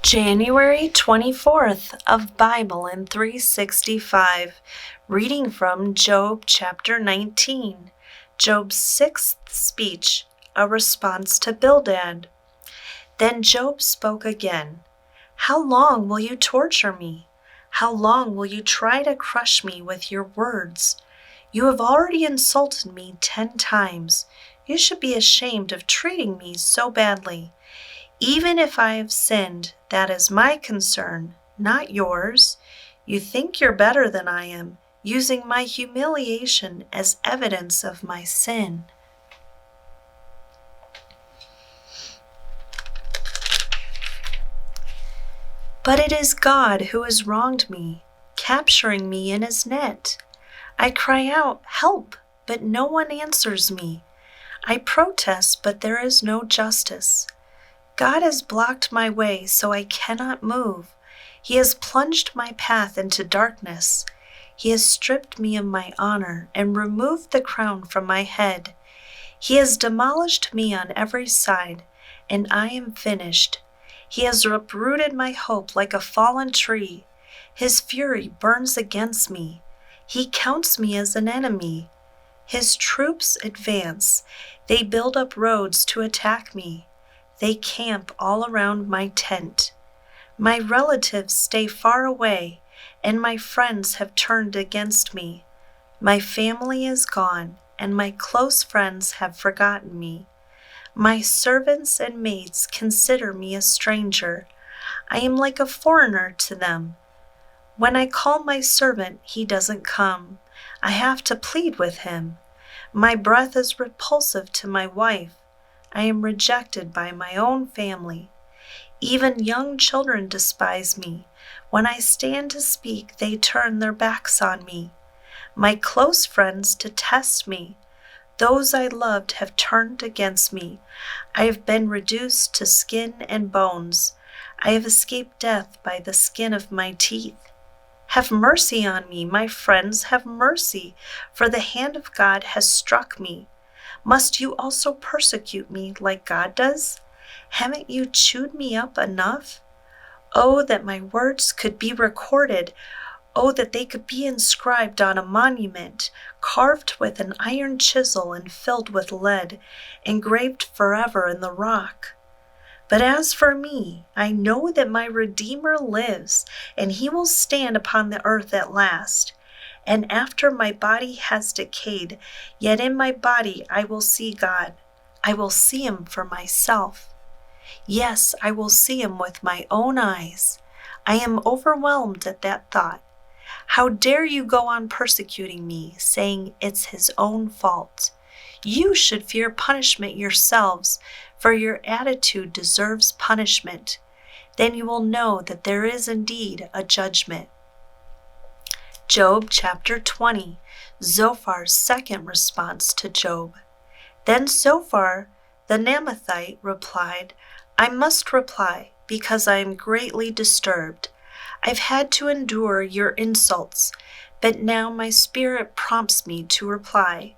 January 24th of Bible in 365, reading from Job chapter 19, Job's sixth speech, a response to Bildad. Then Job spoke again. How long will you torture me? How long will you try to crush me with your words? You have already insulted me 10 times. You should be ashamed of treating me so badly. Even if I have sinned, that is my concern, not yours. You think you're better than I am, using my humiliation as evidence of my sin. But it is God who has wronged me, capturing me in his net. I cry out, help, but no one answers me. I protest, but there is no justice. God has blocked my way so I cannot move. He has plunged my path into darkness. He has stripped me of my honor and removed the crown from my head. He has demolished me on every side, and I am finished. He has uprooted my hope like a fallen tree. His fury burns against me. He counts me as an enemy. His troops advance. They build up roads to attack me. They camp all around my tent. My relatives stay far away, and my friends have turned against me. My family is gone, and my close friends have forgotten me. My servants and maids consider me a stranger. I am like a foreigner to them. When I call my servant, he doesn't come. I have to plead with him. My breath is repulsive to my wife. I am rejected by my own family. Even young children despise me. When I stand to speak, they turn their backs on me. My close friends detest me. Those I loved have turned against me. I have been reduced to skin and bones. I have escaped death by the skin of my teeth. Have mercy on me, my friends, have mercy, for the hand of God has struck me. Must you also persecute me like God does? Haven't you chewed me up enough? Oh, that my words could be recorded. Oh, that they could be inscribed on a monument, carved with an iron chisel and filled with lead, engraved forever in the rock. But as for me, I know that my Redeemer lives, and he will stand upon the earth at last. And after my body has decayed, yet in my body I will see God. I will see him for myself. Yes, I will see him with my own eyes. I am overwhelmed at that thought. How dare you go on persecuting me, saying it's his own fault? You should fear punishment yourselves, for your attitude deserves punishment. Then you will know that there is indeed a judgment. Job chapter 20, Zophar's second response to Job. Then Zophar the Naamathite replied, I must reply, because I am greatly disturbed. I've had to endure your insults, but now my spirit prompts me to reply.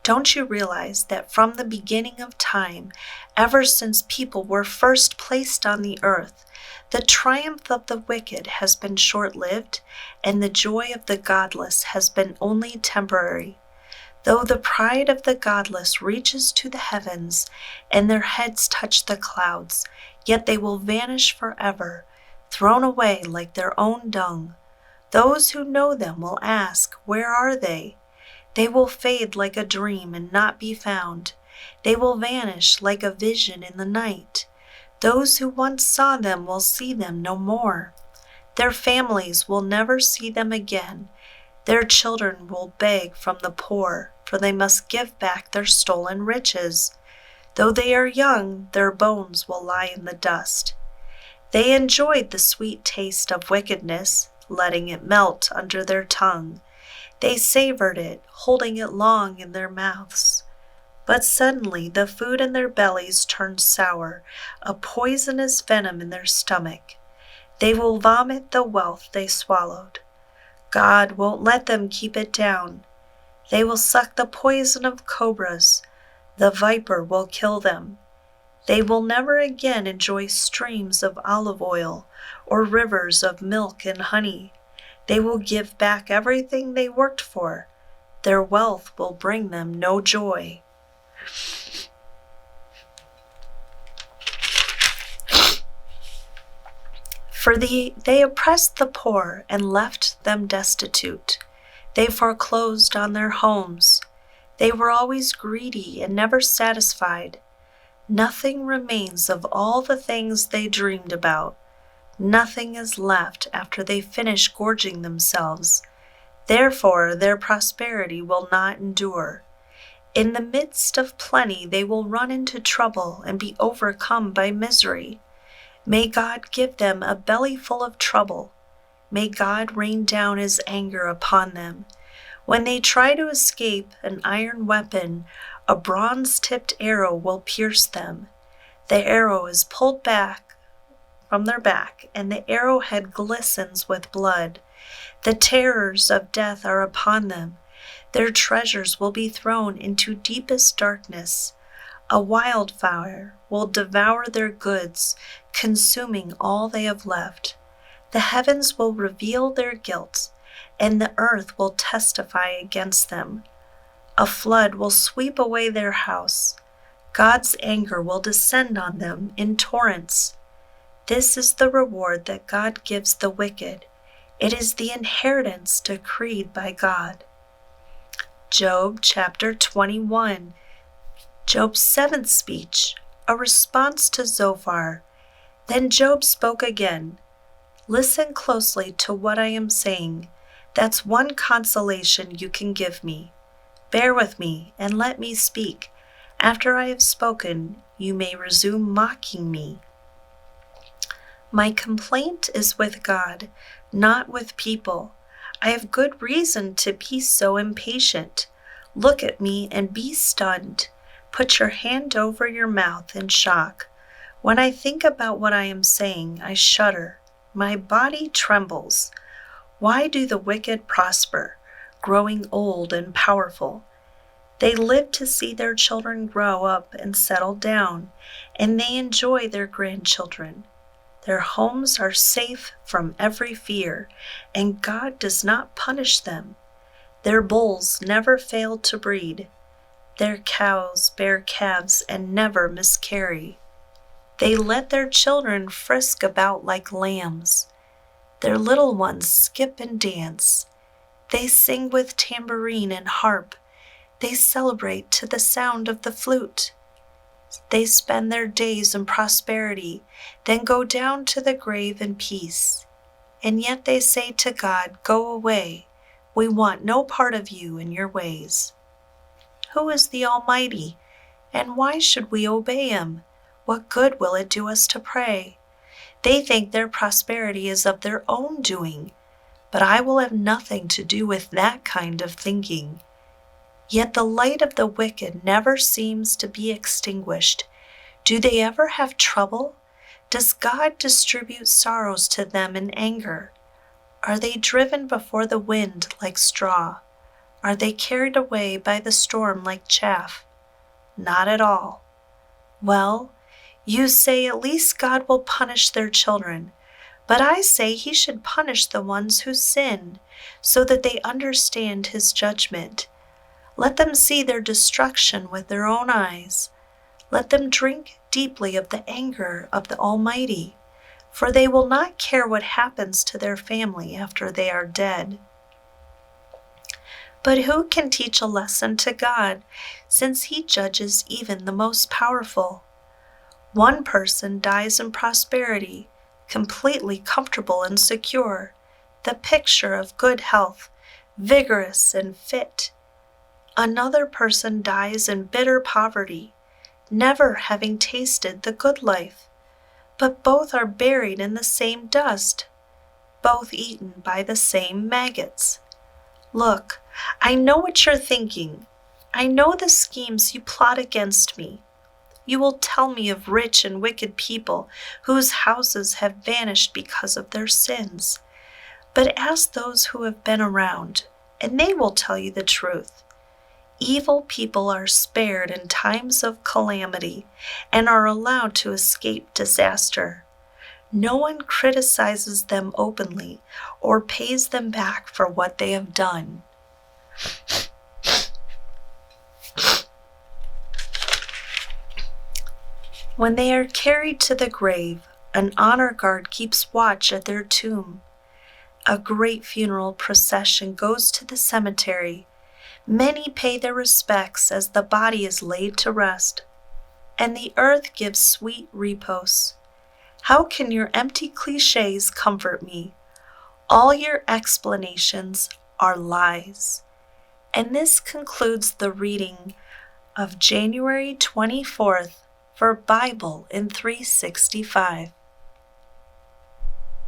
Don't you realize that from the beginning of time, ever since people were first placed on the earth, the triumph of the wicked has been short-lived, and the joy of the godless has been only temporary? Though the pride of the godless reaches to the heavens, and their heads touch the clouds, yet they will vanish forever, thrown away like their own dung. Those who know them will ask, where are they? They will fade like a dream and not be found. They will vanish like a vision in the night. Those who once saw them will see them no more. Their families will never see them again. Their children will beg from the poor, for they must give back their stolen riches. Though they are young, their bones will lie in the dust. They enjoyed the sweet taste of wickedness, letting it melt under their tongue. They savored it, holding it long in their mouths. But suddenly the food in their bellies turned sour, a poisonous venom in their stomach. They will vomit the wealth they swallowed. God won't let them keep it down. They will suck the poison of cobras. The viper will kill them. They will never again enjoy streams of olive oil or rivers of milk and honey. They will give back everything they worked for. Their wealth will bring them no joy. For they oppressed the poor and left them destitute. They foreclosed on their homes. They were always greedy and never satisfied. Nothing remains of all the things they dreamed about. Nothing is left after they finish gorging themselves. Therefore, their prosperity will not endure. In the midst of plenty, they will run into trouble and be overcome by misery. May God give them a belly full of trouble. May God rain down his anger upon them. When they try to escape an iron weapon, a bronze-tipped arrow will pierce them. The arrow is pulled back from their back, and the arrowhead glistens with blood. The terrors of death are upon them. Their treasures will be thrown into deepest darkness. A wildfire will devour their goods, consuming all they have left. The heavens will reveal their guilt, and the earth will testify against them. A flood will sweep away their house. God's anger will descend on them in torrents. This is the reward that God gives the wicked. It is the inheritance decreed by God. Job chapter 21. Job's seventh speech, a response to Zophar. Then Job spoke again. Listen closely to what I am saying. That's one consolation you can give me. Bear with me and let me speak. After I have spoken, you may resume mocking me. My complaint is with God, not with people. I have good reason to be so impatient. Look at me and be stunned. Put your hand over your mouth in shock. When I think about what I am saying, I shudder. My body trembles. Why do the wicked prosper, growing old and powerful? They live to see their children grow up and settle down, and they enjoy their grandchildren. Their homes are safe from every fear, and God does not punish them. Their bulls never fail to breed. Their cows bear calves and never miscarry. They let their children frisk about like lambs. Their little ones skip and dance. They sing with tambourine and harp. They celebrate to the sound of the flute. They spend their days in prosperity, then go down to the grave in peace. And yet they say to God, "Go away. We want no part of you and your ways." Who is the Almighty, and why should we obey him? What good will it do us to pray? They think their prosperity is of their own doing, but I will have nothing to do with that kind of thinking. Yet the light of the wicked never seems to be extinguished. Do they ever have trouble? Does God distribute sorrows to them in anger? Are they driven before the wind like straw? Are they carried away by the storm like chaff? Not at all. Well, you say at least God will punish their children, but I say he should punish the ones who sin, so that they understand his judgment. Let them see their destruction with their own eyes. Let them drink deeply of the anger of the Almighty, for they will not care what happens to their family after they are dead. But who can teach a lesson to God, since he judges even the most powerful? One person dies in prosperity, completely comfortable and secure, the picture of good health, vigorous and fit. Another person dies in bitter poverty, never having tasted the good life. But both are buried in the same dust, both eaten by the same maggots. Look, I know what you're thinking. I know the schemes you plot against me. You will tell me of rich and wicked people whose houses have vanished because of their sins. But ask those who have been around, and they will tell you the truth. Evil people are spared in times of calamity and are allowed to escape disaster. No one criticizes them openly or pays them back for what they have done. When they are carried to the grave, an honor guard keeps watch at their tomb. A great funeral procession goes to the cemetery. Many pay their respects as the body is laid to rest, and the earth gives sweet repose. How can your empty cliches comfort me? All your explanations are lies. And this concludes the reading of January 24th for Bible in 365.